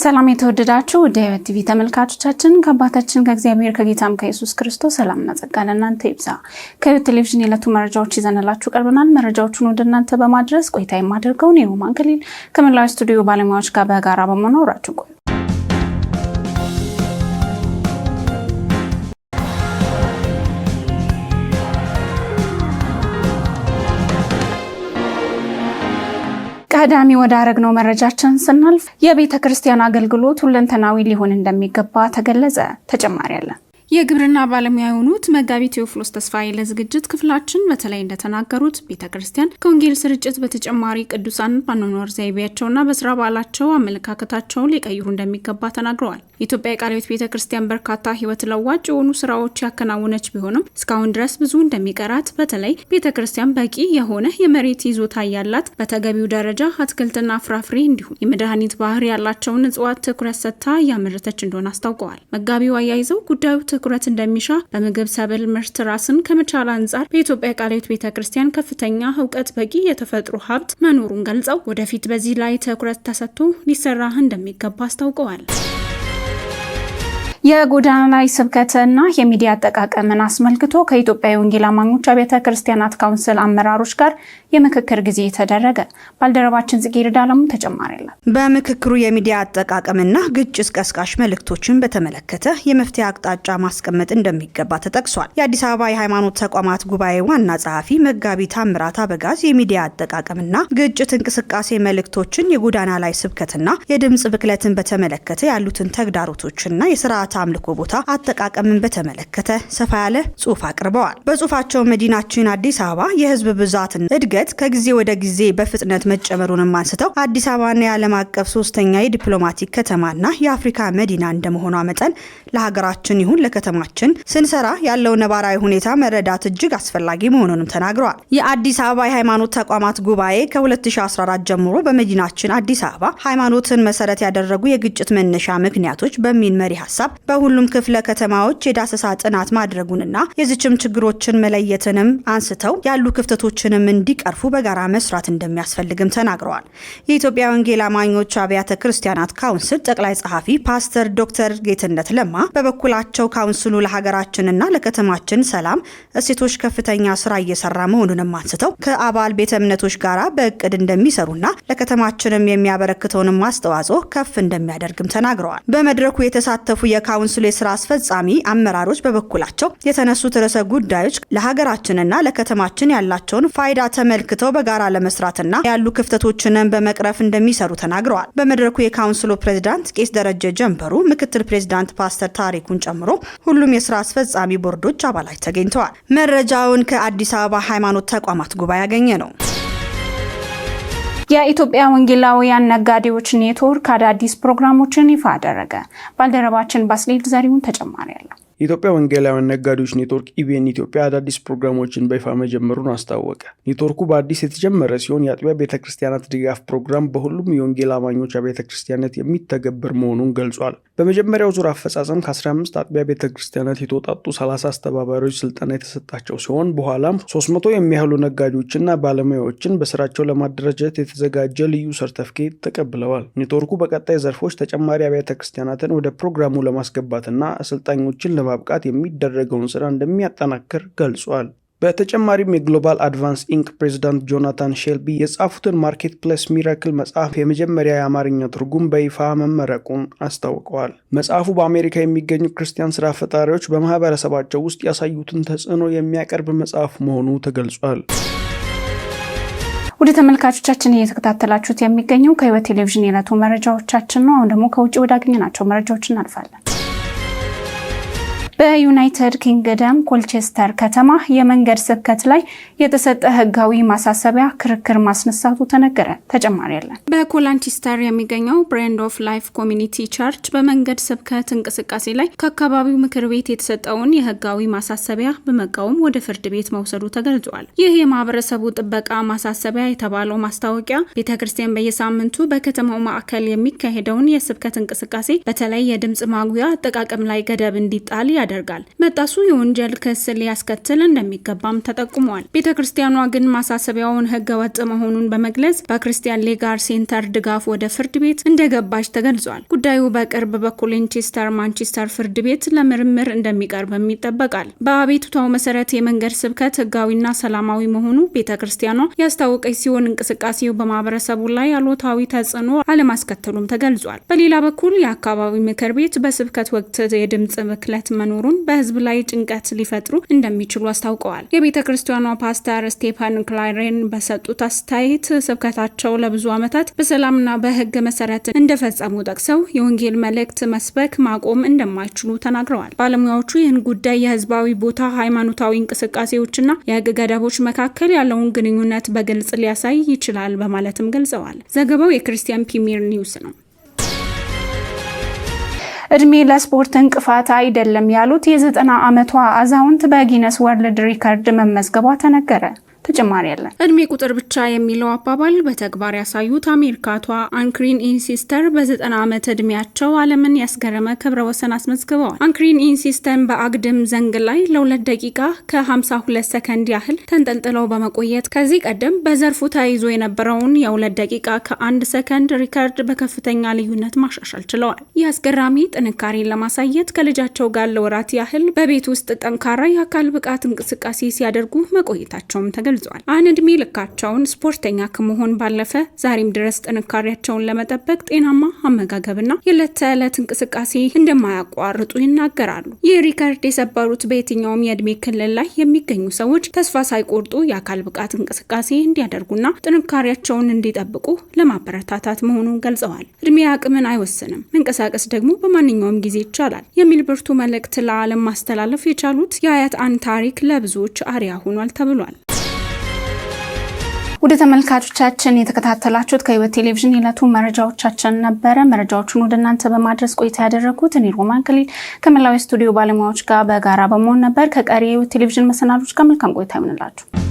ሰላም የተወደዳችሁ ዳይቨት ቲቪ ተመልካቾቻችን ከአባታችን ከእግዚአብሔር ከጌታም ከኢየሱስ ክርስቶስ ሰላምና ጸጋ ለእናንተ ይብዛ። ከህይወት ቴሌቪዥን የዕለቱ መረጃዎች ይዘንላችሁ ቀርበናል። መረጃዎቹን ወደ እናንተ በማድረስ ቆይታ የማደርገው ነው ማንከሊል ከመላው ስቱዲዮ ባለሙያዎች ጋር በጋራ በመሆን አብራችሁን ቆዩ። ቀዳሚ ወደ አረግነው መረጃችን ስናልፍ የቤተ ክርስቲያን አገልግሎት ሁለንተናዊ ሊሆን እንደሚገባ ተገለጸ። ተጨማሪ አለ። የግብርና ባለሙያ የሆኑት መጋቢ ቴዎፍሎስ ተስፋዬ ለዝግጅት ክፍላችን በተለይ እንደተናገሩት ቤተክርስቲያን ከወንጌል ስርጭት በተጨማሪ ቅዱሳን በአኗኗር ዘይቤያቸውና በስራ ባህላቸው አመለካከታቸውን ሊቀይሩ እንደሚገባ ተናግረዋል። የኢትዮጵያ የቃለ ሕይወት ቤተክርስቲያን በርካታ ህይወት ለዋጭ የሆኑ ስራዎች ያከናወነች ቢሆንም እስካሁን ድረስ ብዙ እንደሚቀራት፣ በተለይ ቤተክርስቲያን በቂ የሆነ የመሬት ይዞታ ያላት፣ በተገቢው ደረጃ አትክልትና ፍራፍሬ እንዲሁም የመድኃኒት ባህሪ ያላቸውን እጽዋት ትኩረት ሰጥታ እያመረተች እንደሆነ አስታውቀዋል። መጋቢው አያይዘው ጉዳዩ ትኩረት እንደሚሻ በምግብ ሰብል ምርት ራስን ከመቻል አንጻር በኢትዮጵያ ቃለ ሕይወት ቤተክርስቲያን ከፍተኛ እውቀት፣ በቂ የተፈጥሮ ሀብት መኖሩን ገልጸው ወደፊት በዚህ ላይ ትኩረት ተሰጥቶ ሊሰራ እንደሚገባ አስታውቀዋል። የጎዳና ላይ ስብከትና የሚዲያ አጠቃቀምን አስመልክቶ ከኢትዮጵያ የወንጌል አማኞች አብያተ ክርስቲያናት ካውንስል አመራሮች ጋር የምክክር ጊዜ ተደረገ። ባልደረባችን ጽጌረዳ አለሙ ተጨማሪ አለ። በምክክሩ የሚዲያ አጠቃቀምና ግጭት ቀስቃሽ መልእክቶችን በተመለከተ የመፍትሄ አቅጣጫ ማስቀመጥ እንደሚገባ ተጠቅሷል። የአዲስ አበባ የሃይማኖት ተቋማት ጉባኤ ዋና ጸሐፊ መጋቢ ታምራት አበጋዝ የሚዲያ አጠቃቀምና ግጭት እንቅስቃሴ መልእክቶችን፣ የጎዳና ላይ ስብከትና የድምጽ ብክለትን በተመለከተ ያሉትን ተግዳሮቶችና የስርዓት አምልኮ ቦታ አጠቃቀምን በተመለከተ ሰፋ ያለ ጽሑፍ አቅርበዋል። በጽሑፋቸው መዲናችን አዲስ አበባ የህዝብ ብዛትና እድገት ከጊዜ ወደ ጊዜ በፍጥነት መጨመሩንም አንስተው አዲስ አበባና የዓለም አቀፍ ሶስተኛ የዲፕሎማቲክ ከተማና የአፍሪካ መዲና እንደመሆኗ መጠን ለሀገራችን ይሁን ለከተማችን ስንሰራ ያለው ነባራዊ ሁኔታ መረዳት እጅግ አስፈላጊ መሆኑንም ተናግረዋል። የአዲስ አበባ የሃይማኖት ተቋማት ጉባኤ ከ2014 ጀምሮ በመዲናችን አዲስ አበባ ሃይማኖትን መሰረት ያደረጉ የግጭት መነሻ ምክንያቶች በሚል መሪ ሀሳብ በሁሉም ክፍለ ከተማዎች የዳሰሳ ጥናት ማድረጉንና የዚችም ችግሮችን መለየትንም አንስተው ያሉ ክፍተቶችንም እንዲቀርፉ በጋራ መስራት እንደሚያስፈልግም ተናግረዋል። የኢትዮጵያ ወንጌል አማኞች አብያተ ክርስቲያናት ካውንስል ጠቅላይ ጸሐፊ ፓስተር ዶክተር ጌትነት ለማ በበኩላቸው ካውንስሉ ለሀገራችንና ለከተማችን ሰላም እሴቶች ከፍተኛ ስራ እየሰራ መሆኑንም አንስተው ከአባል ቤተ እምነቶች ጋራ በእቅድ እንደሚሰሩና ለከተማችንም የሚያበረክተውንም አስተዋጽኦ ከፍ እንደሚያደርግም ተናግረዋል። በመድረኩ የተሳተፉ የካውንስሉ የስራ አስፈጻሚ አመራሮች በበኩላቸው የተነሱት ርዕሰ ጉዳዮች ለሀገራችንና ለከተማችን ያላቸውን ፋይዳ ተመልክተው በጋራ ለመስራትና ያሉ ክፍተቶችንን በመቅረፍ እንደሚሰሩ ተናግረዋል። በመድረኩ የካውንስሉ ፕሬዝዳንት ቄስ ደረጀ ጀንበሩ፣ ምክትል ፕሬዝዳንት ፓስተር ታሪኩን ጨምሮ ሁሉም የስራ አስፈጻሚ ቦርዶች አባላት ተገኝተዋል። መረጃውን ከአዲስ አበባ ሃይማኖት ተቋማት ጉባኤ ያገኘ ነው። የኢትዮጵያ ወንጌላውያን ነጋዴዎች ኔትወርክ አዳዲስ ፕሮግራሞችን ይፋ አደረገ። ባልደረባችን ባስሌት ዘሪሁን ተጨማሪ አለው። የኢትዮጵያ ወንጌላውያን ነጋዴዎች ኔትወርክ ኢቢኤን ኢትዮጵያ አዳዲስ ፕሮግራሞችን በይፋ መጀመሩን አስታወቀ። ኔትወርኩ በአዲስ የተጀመረ ሲሆን የአጥቢያ ቤተክርስቲያናት ድጋፍ ፕሮግራም በሁሉም የወንጌል አማኞች ቤተክርስቲያናት የሚተገበር መሆኑን ገልጿል። በመጀመሪያው ዙር አፈጻጸም ከ15 አጥቢያ ቤተክርስቲያናት የተውጣጡ 30 አስተባባሪዎች ስልጠና የተሰጣቸው ሲሆን በኋላም 300 የሚያህሉ ነጋዴዎችና ባለሙያዎችን በስራቸው ለማደራጀት የተዘጋጀ ልዩ ሰርተፍኬት ተቀብለዋል። ኔትወርኩ በቀጣይ ዘርፎች ተጨማሪ ቤተክርስቲያናትን ወደ ፕሮግራሙ ለማስገባትና አሰልጣኞችን ለማብቃት የሚደረገውን ስራ እንደሚያጠናክር ገልጿል። በተጨማሪም የግሎባል አድቫንስ ኢንክ ፕሬዝዳንት ጆናታን ሼልቢ የጻፉትን ማርኬት ፕሌስ ሚራክል መጽሐፍ የመጀመሪያ የአማርኛ ትርጉም በይፋ መመረቁን አስታውቀዋል። መጽሐፉ በአሜሪካ የሚገኙ ክርስቲያን ስራ ፈጣሪዎች በማህበረሰባቸው ውስጥ ያሳዩትን ተጽዕኖ የሚያቀርብ መጽሐፍ መሆኑ ተገልጿል። ወደ ተመልካቾቻችን እየተከታተላችሁት የሚገኘው ከህይወት ቴሌቪዥን የዕለቱ መረጃዎቻችን ነው። አሁን ደግሞ ከውጭ ወዳገኘናቸው መረጃዎች እናልፋለን። በዩናይትድ ኪንግደም ኮልቸስተር ከተማ የመንገድ ስብከት ላይ የተሰጠ ህጋዊ ማሳሰቢያ ክርክር ማስነሳቱ ተነገረ። ተጨማሪ ያለን። በኮላንቸስተር የሚገኘው ብሬንድ ኦፍ ላይፍ ኮሚኒቲ ቸርች በመንገድ ስብከት እንቅስቃሴ ላይ ከአካባቢው ምክር ቤት የተሰጠውን የህጋዊ ማሳሰቢያ በመቃወም ወደ ፍርድ ቤት መውሰዱ ተገልጿል። ይህ የማህበረሰቡ ጥበቃ ማሳሰቢያ የተባለው ማስታወቂያ ቤተክርስቲያን በየሳምንቱ በከተማው ማዕከል የሚካሄደውን የስብከት እንቅስቃሴ በተለይ የድምጽ ማጉያ አጠቃቀም ላይ ገደብ እንዲጣል ያደርጋል። መጣሱ የወንጀል ክስ ሊያስከትል እንደሚገባም ተጠቁሟል። ቤተክርስቲያኗ ግን ማሳሰቢያውን ህገወጥ መሆኑን በመግለጽ በክርስቲያን ሌጋል ሴንተር ድጋፍ ወደ ፍርድ ቤት እንደገባች ተገልጿል። ጉዳዩ በቅርብ በኮሊንቼስተር ማንቸስተር ፍርድ ቤት ለምርምር እንደሚቀርብም ይጠበቃል። በአቤቱታው መሰረት የመንገድ ስብከት ህጋዊና ሰላማዊ መሆኑ ቤተክርስቲያኗ ያስታወቀች ሲሆን እንቅስቃሴው በማህበረሰቡ ላይ አሉታዊ ተጽዕኖ አለማስከተሉም ተገልጿል። በሌላ በኩል የአካባቢ ምክር ቤት በስብከት ወቅት የድምጽ ብክለት መኖሩን በህዝብ ላይ ጭንቀት ሊፈጥሩ እንደሚችሉ አስታውቀዋል። የቤተክርስቲያኗ ፓስተር ስቴፋን ክላሬን በሰጡት አስተያየት ስብከታቸው ለብዙ ዓመታት በሰላምና በህግ መሰረት እንደፈጸሙ ጠቅሰው የወንጌል መልእክት መስበክ ማቆም እንደማይችሉ ተናግረዋል። ባለሙያዎቹ ይህን ጉዳይ የህዝባዊ ቦታ ሃይማኖታዊ እንቅስቃሴዎችና የህግ ገደቦች መካከል ያለውን ግንኙነት በግልጽ ሊያሳይ ይችላል በማለትም ገልጸዋል። ዘገባው የክርስቲያን ፕሪሚየር ኒውስ ነው። እድሜ ለስፖርት እንቅፋት አይደለም ያሉት የ90 ዓመቷ አዛውንት በጊነስ ወርልድ ሪከርድ መመዝገቧ ተነገረ። ተጨማሪ ያለ እድሜ ቁጥር ብቻ የሚለው አባባል በተግባር ያሳዩት አሜሪካቷ አንክሪን ኢንሲስተር በ90 ዓመት እድሜያቸው ዓለምን ያስገረመ ክብረ ወሰን አስመዝግበዋል። አንክሪን ኢንሲስተር በአግድም ዘንግ ላይ ለ2 ደቂቃ ከ52 ሰከንድ ያህል ተንጠልጥለው በመቆየት ከዚህ ቀደም በዘርፉ ተይዞ የነበረውን የ2 ደቂቃ ከ1 ሰከንድ ሪከርድ በከፍተኛ ልዩነት ማሻሻል ችለዋል። ይህ አስገራሚ ጥንካሬን ለማሳየት ከልጃቸው ጋር ለወራት ያህል በቤት ውስጥ ጠንካራ የአካል ብቃት እንቅስቃሴ ሲያደርጉ መቆየታቸውም ተገልጿል። አንድ እድሜ ልካቸውን ስፖርተኛ ከመሆን ባለፈ ዛሬም ድረስ ጥንካሬያቸውን ለመጠበቅ ጤናማ አመጋገብና የዕለት ተዕለት እንቅስቃሴ እንደማያቋርጡ ይናገራሉ። ይህ ሪከርድ የሰበሩት በየትኛውም የእድሜ ክልል ላይ የሚገኙ ሰዎች ተስፋ ሳይቆርጡ የአካል ብቃት እንቅስቃሴ እንዲያደርጉና ጥንካሬያቸውን እንዲጠብቁ ለማበረታታት መሆኑን ገልጸዋል። እድሜ አቅምን አይወስንም፣ መንቀሳቀስ ደግሞ በማንኛውም ጊዜ ይቻላል የሚል ብርቱ መልእክት ለዓለም ማስተላለፍ የቻሉት የአያት አን ታሪክ ለብዙዎች አርአያ ሆኗል ተብሏል። ወደ ተመልካቾቻችን የተከታተላችሁት ከህይወት ቴሌቪዥን የዕለቱ መረጃዎቻችን ነበረ። መረጃዎቹን ወደ እናንተ በማድረስ ቆይታ ያደረኩት እኔ ሮማን ክሊል ከመላው ስቱዲዮ ባለሙያዎች ጋር በጋራ በመሆን ነበር። ከቀሪ የህይወት ቴሌቪዥን መሰናዶች ጋር መልካም ቆይታ ይሁንላችሁ።